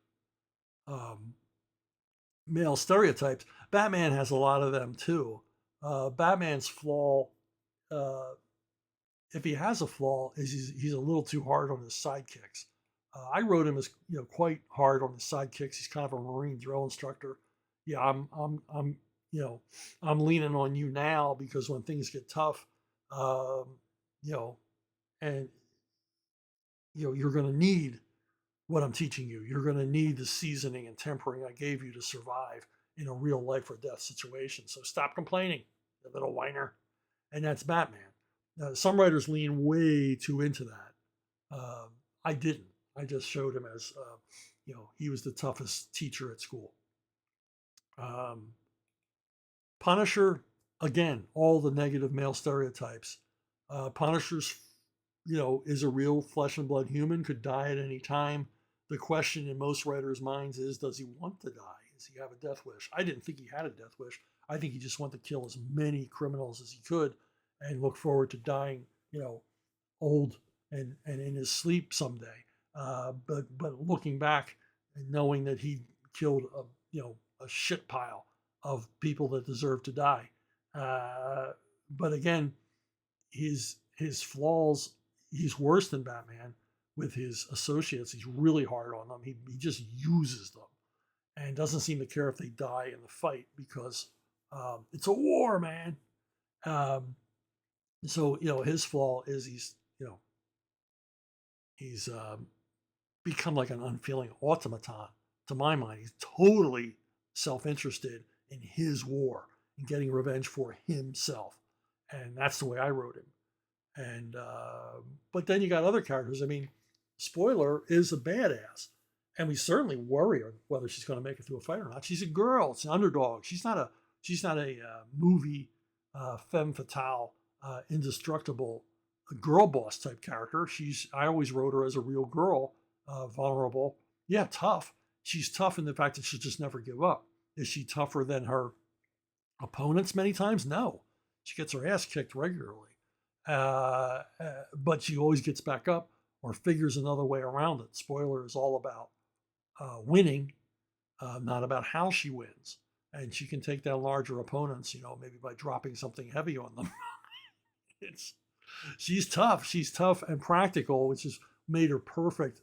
male stereotypes. Batman has a lot of them too. Batman's flaw, if he has a flaw, is he's a little too hard on his sidekicks. I wrote him as quite hard on his sidekicks. He's kind of a Marine drill instructor. Yeah, I'm leaning on you now because when things get tough, and you're going to need what I'm teaching you. You're going to need the seasoning and tempering I gave you to survive in a real life or death situation. So stop complaining, you little whiner. And that's Batman. Some writers lean way too into that. I didn't. I just showed him as, he was the toughest teacher at school. Punisher, again, all the negative male stereotypes. Punisher's, is a real flesh and blood human, could die at any time. The question in most writers' minds is, does he want to die? Does he have a death wish? I didn't think he had a death wish. I think he just wanted to kill as many criminals as he could and look forward to dying, old and in his sleep someday. But looking back and knowing that he killed a shit pile of people that deserve to die. But again, his flaws, he's worse than Batman with his associates. He's really hard on them. He just uses them and doesn't seem to care if they die in the fight because it's a war, man. Um, so his flaw is he's become like an unfeeling automaton. To my mind, he's totally self-interested in his war and getting revenge for himself, and that's the way I wrote him. And but then you got other characters. I mean, spoiler is a badass, and we certainly worry whether she's going to make it through a fight or not. She's a girl. It's an underdog. She's not a movie femme fatale, indestructible girl boss type character. I always wrote her as a real girl, vulnerable. Yeah, tough. She's tough in the fact that she'll just never give up. Is she tougher than her opponents many times? No. She gets her ass kicked regularly. But she always gets back up or figures another way around it. Spoiler is all about winning, not about how she wins. And she can take down larger opponents, maybe by dropping something heavy on them. She's tough. She's tough and practical, which has made her perfect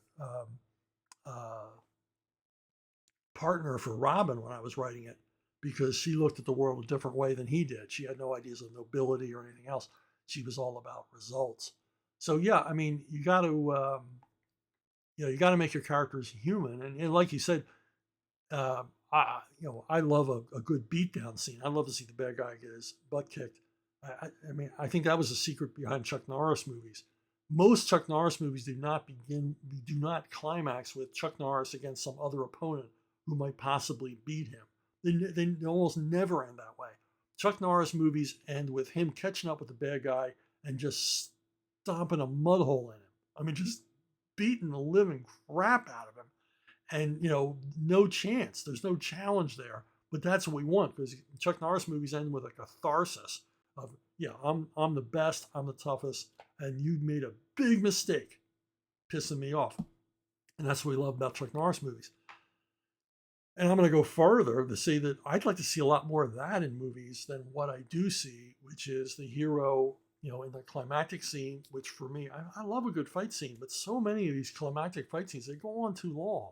partner for Robin when I was writing it, because she looked at the world a different way than he did. She had no ideas of nobility or anything else. She was all about results. So yeah, I mean, you got to make your characters human, and like you said, I love a good beatdown scene. I love to see the bad guy get his butt kicked. I mean, I think that was the secret behind Chuck Norris movies. Most Chuck Norris movies do not climax with Chuck Norris against some other opponent who might possibly beat him. They almost never end that way. Chuck Norris movies end with him catching up with the bad guy and just stomping a mud hole in him. I mean, just beating the living crap out of him. And, no chance. There's no challenge there. But that's what we want, because Chuck Norris movies end with a catharsis of, yeah, I'm the best, I'm the toughest, and you made a big mistake pissing me off. And that's what we love about Chuck Norris movies. And I'm going to go further to say that I'd like to see a lot more of that in movies than what I do see, which is the hero, in the climactic scene, which for me, I love a good fight scene, but so many of these climactic fight scenes, they go on too long.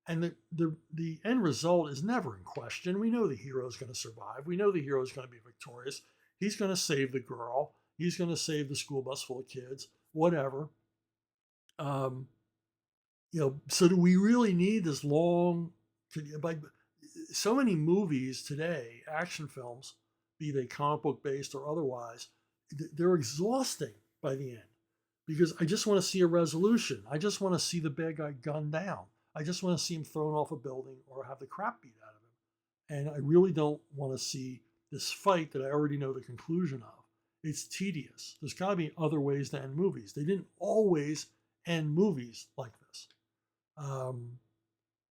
And the end result is never in question. We know the hero is going to survive. We know the hero is going to be victorious. He's going to save the girl. He's going to save the school bus full of kids, whatever. So do we really need this long? So many movies today, action films, be they comic book based or otherwise, they're exhausting by the end, because I just want to see a resolution. I just want to see the bad guy gunned down. I just want to see him thrown off a building or have the crap beat out of him. And I really don't want to see this fight that I already know the conclusion of. It's tedious. There's got to be other ways to end movies. They didn't always end movies like this.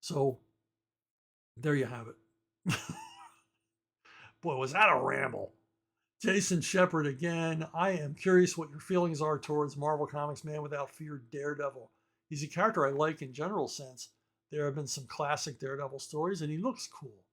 So there you have it. Boy, was that a ramble. Jason Shepard again. I am curious what your feelings are towards Marvel Comics Man Without Fear Daredevil. He's a character I like in general sense. There have been some classic Daredevil stories, and he looks cool.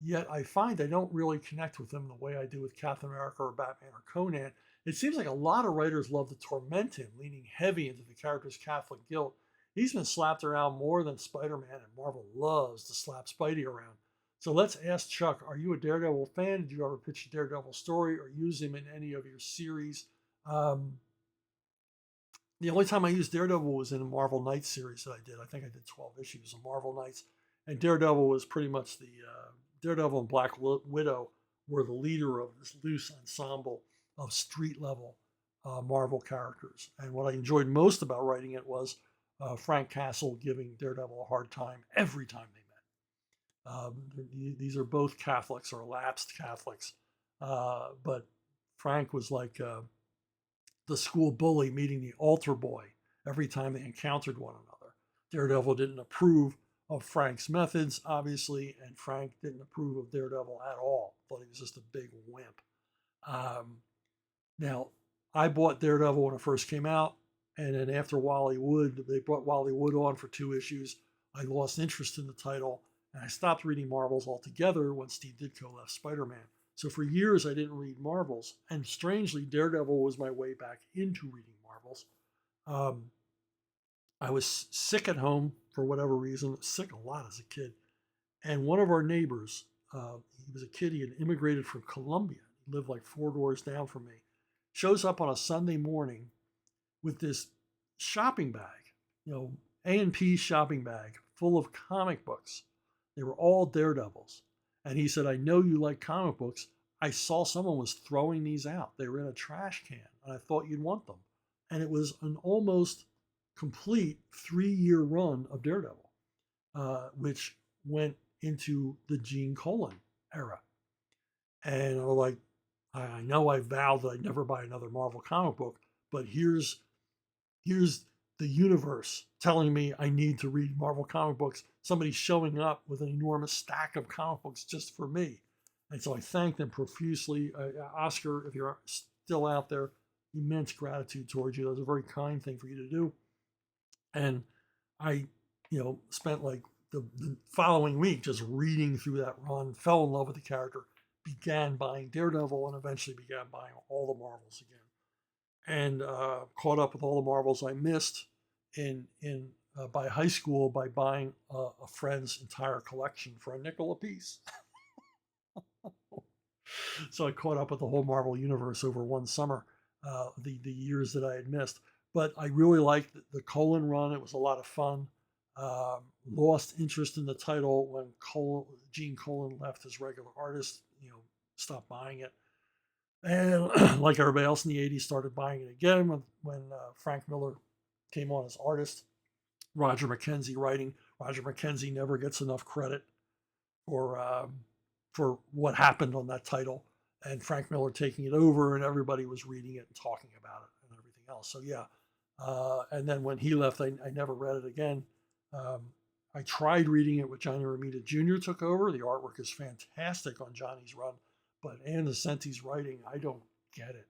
Yet I find I don't really connect with him the way I do with Captain America or Batman or Conan. It seems like a lot of writers love to torment him, leaning heavy into the character's Catholic guilt. He's been slapped around more than Spider-Man, and Marvel loves to slap Spidey around. So let's ask Chuck, are you a Daredevil fan? Did you ever pitch a Daredevil story or use him in any of your series? The only time I used Daredevil was in a Marvel Knights series that I did. I think I did 12 issues of Marvel Knights. And Daredevil was pretty much Daredevil and Black Widow were the leader of this loose ensemble of street level Marvel characters. And what I enjoyed most about writing it was Frank Castle giving Daredevil a hard time every time they met. These are both Catholics or lapsed Catholics. But Frank was like the school bully meeting the altar boy every time they encountered one another. Daredevil didn't approve of Frank's methods, obviously, and Frank didn't approve of Daredevil at all. Thought he was just a big wimp. Now, I bought Daredevil when it first came out, and then after Wally Wood, they brought Wally Wood on for 2 issues. I lost interest in the title, and I stopped reading Marvels altogether when Steve Ditko left Spider-Man. So for years, I didn't read Marvels, and strangely, Daredevil was my way back into reading Marvels. Um, I was sick at home for whatever reason, sick a lot as a kid. And one of our neighbors, he was a kid, he had immigrated from Colombia. He lived like 4 doors down from me. Shows up on a Sunday morning with this shopping bag, A&P shopping bag full of comic books. They were all Daredevils. And he said, I know you like comic books. I saw someone was throwing these out. They were in a trash can, and I thought you'd want them. And it was an almost complete 3-year run of Daredevil, which went into the Gene Colan era. And I was like, I know I vowed that I'd never buy another Marvel comic book, but here's the universe telling me I need to read Marvel comic books. Somebody's showing up with an enormous stack of comic books just for me. And so I thanked them profusely. Oscar, if you're still out there, immense gratitude towards you. That was a very kind thing for you to do. And I, spent like the following week just reading through that run, fell in love with the character, began buying Daredevil, and eventually began buying all the Marvels again. And caught up with all the Marvels I missed in by high school by buying a friend's entire collection for a nickel a piece. So I caught up with the whole Marvel universe over one summer, the years that I had missed. But I really liked the Colan run. It was a lot of fun. Lost interest in the title when Gene Colan left as regular artist. Stopped buying it. And like everybody else in the 80s, started buying it again when Frank Miller came on as artist. Roger McKenzie writing. Roger McKenzie never gets enough credit for what happened on that title, and Frank Miller taking it over, and everybody was reading it and talking about it and everything else. So yeah, and then when he left, I never read it again. I tried reading it with Johnny Romita Jr. took over. The artwork is fantastic on Johnny's run, but Ann Nocenti's writing, I don't get it.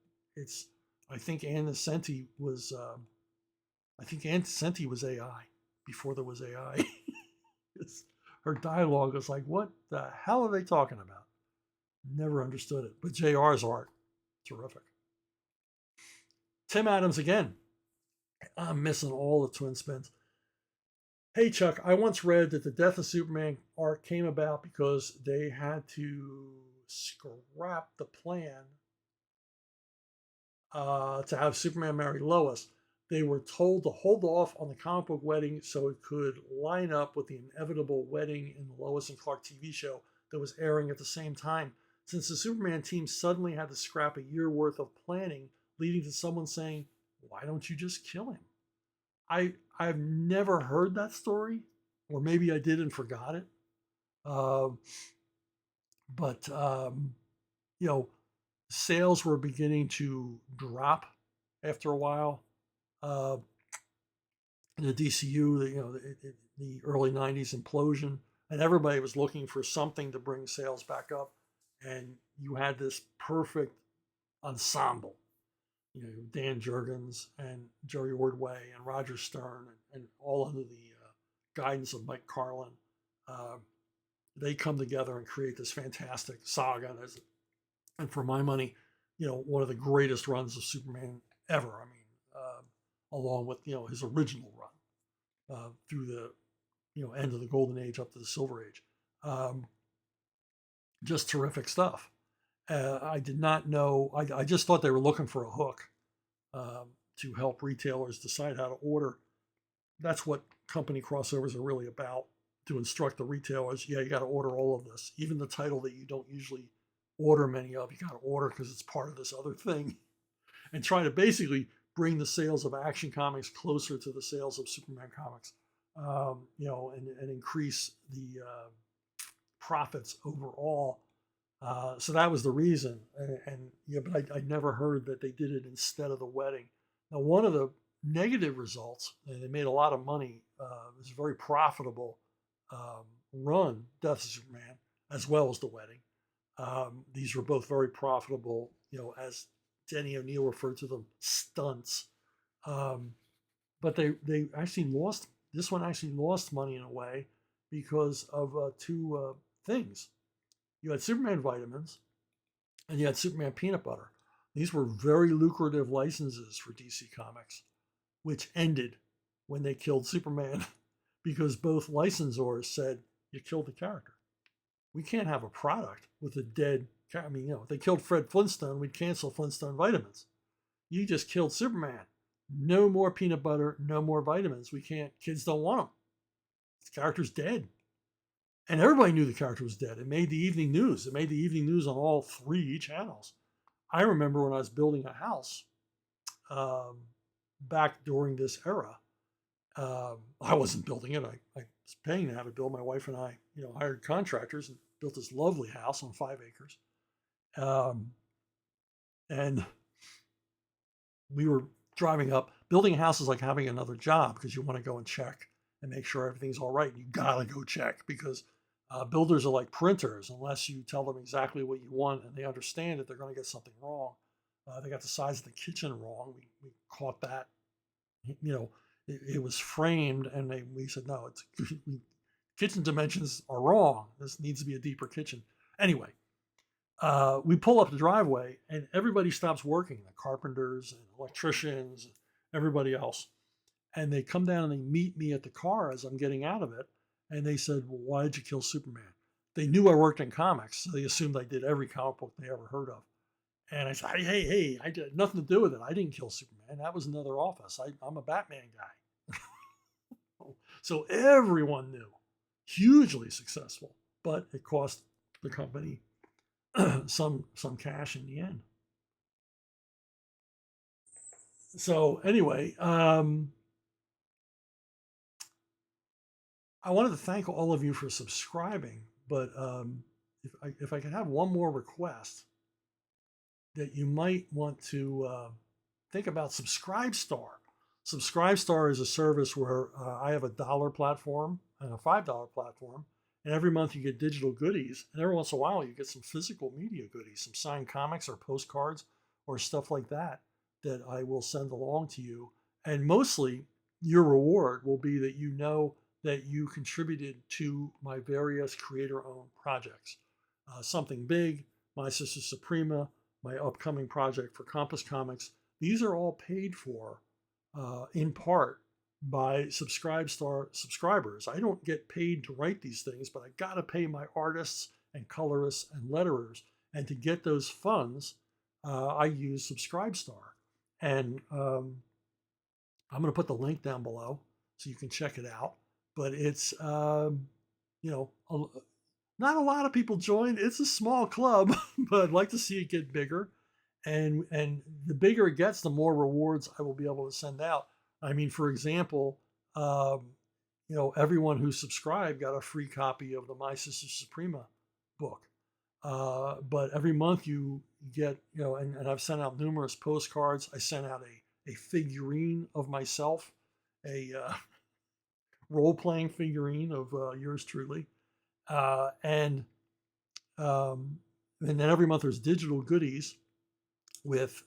I think Ann Nocenti was AI before there was AI. Her dialogue is like, what the hell are they talking about? Never understood it. But JR's art, terrific. Tim Adams again. I'm missing all the twin spins. Hey, Chuck, I once read that the Death of Superman arc came about because they had to scrap the plan to have Superman marry Lois. They were told to hold off on the comic book wedding so it could line up with the inevitable wedding in the Lois and Clark TV show that was airing at the same time. Since the Superman team suddenly had to scrap a year worth of planning, leading to someone saying, why don't you just kill him? I've never heard that story, or maybe I did and forgot it. But sales were beginning to drop after a while. The DCU, the early '90s implosion, and everybody was looking for something to bring sales back up. And you had this perfect ensemble, Dan Jurgens and Jerry Ordway and Roger Stern, and all under the guidance of Mike Carlin. They come together and create this fantastic saga. And for my money, one of the greatest runs of Superman ever. I mean, along with his original run through the end of the Golden Age up to the Silver Age. Just terrific stuff. I did not know. I just thought they were looking for a hook to help retailers decide how to order. That's what company crossovers are really about, to instruct the retailers. Yeah, you got to order all of this, even the title that you don't usually order many of. You got to order because it's part of this other thing, and try to basically bring the sales of Action Comics closer to the sales of Superman comics, and increase the profits overall. So that was the reason. But I never heard that they did it instead of the wedding. Now, one of the negative results, and they made a lot of money, it was a very profitable run, Death of Superman, as well as the wedding. These were both very profitable, as Denny O'Neil referred to them, stunts. But they actually lost, this one actually lost money in a way because of two things. You had Superman vitamins and you had Superman peanut butter. These were very lucrative licenses for DC Comics. which ended when they killed Superman because both licensors said, you killed the character. We can't have a product with a dead, I mean, if they killed Fred Flintstone, we'd cancel Flintstone vitamins. You just killed Superman. No more peanut butter, no more vitamins. We can't, kids don't want them. The character's dead. And everybody knew the character was dead. It made the evening news. It made the evening news on all 3 channels. I remember when I was building a house back during this era. I wasn't building it. I was paying to have it built. My wife and I, hired contractors and built this lovely house on 5 acres. And we were driving up. Building a house is like having another job because you want to go and check and make sure everything's all right. You gotta go check because builders are like printers. Unless you tell them exactly what you want and they understand it, they're going to get something wrong. They got the size of the kitchen wrong. We caught that. It was framed, and we said no. It's kitchen dimensions are wrong. This needs to be a deeper kitchen. Anyway, we pull up the driveway, and everybody stops working. The carpenters and electricians, and everybody else. And they come down and they meet me at the car as I'm getting out of it. And they said, well, why did you kill Superman? They knew I worked in comics, so they assumed I did every comic book they ever heard of. And I said, hey, I did nothing to do with it. I didn't kill Superman. That was another office. I'm a Batman guy. So everyone knew. Hugely successful. But it cost the company some cash in the end. So anyway, I wanted to thank all of you for subscribing, but if I could have one more request, that you might want to think about SubscribeStar. SubscribeStar is a service where I have a $1 platform and a $5 platform, and every month you get digital goodies, and every once in a while you get some physical media goodies, some signed comics or postcards or stuff like that I will send along to you. And mostly your reward will be that that you contributed to my various creator-owned projects. Something Big, My Sister Suprema, my upcoming project for Compass Comics. These are all paid for in part by SubscribeStar subscribers. I don't get paid to write these things, but I got to pay my artists and colorists and letterers. And to get those funds, I use SubscribeStar. And I'm going to put the link down below so you can check it out. But it's, not a lot of people join. It's a small club, but I'd like to see it get bigger. And the bigger it gets, the more rewards I will be able to send out. I mean, for example, everyone who subscribed got a free copy of the My Sister Suprema book. But every month you get, and I've sent out numerous postcards. I sent out a figurine of myself, a role-playing figurine of yours truly. And then every month there's digital goodies with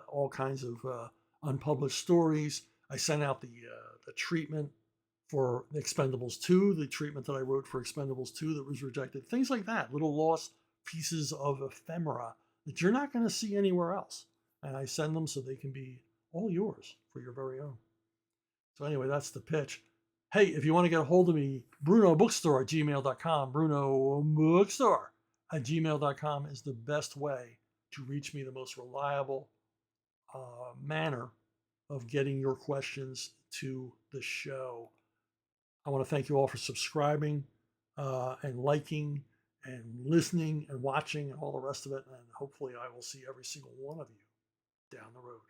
all kinds of unpublished stories. I sent out the treatment for Expendables 2, the treatment that I wrote for Expendables 2 that was rejected. Things like that, little lost pieces of ephemera that you're not going to see anywhere else. And I send them so they can be all yours for your very own. So anyway, that's the pitch. Hey, if you want to get a hold of me, brunobookstore@gmail.com. brunobookstore@gmail.com is the best way to reach me, the most reliable manner of getting your questions to the show. I want to thank you all for subscribing and liking and listening and watching and all the rest of it. And hopefully I will see every single one of you down the road.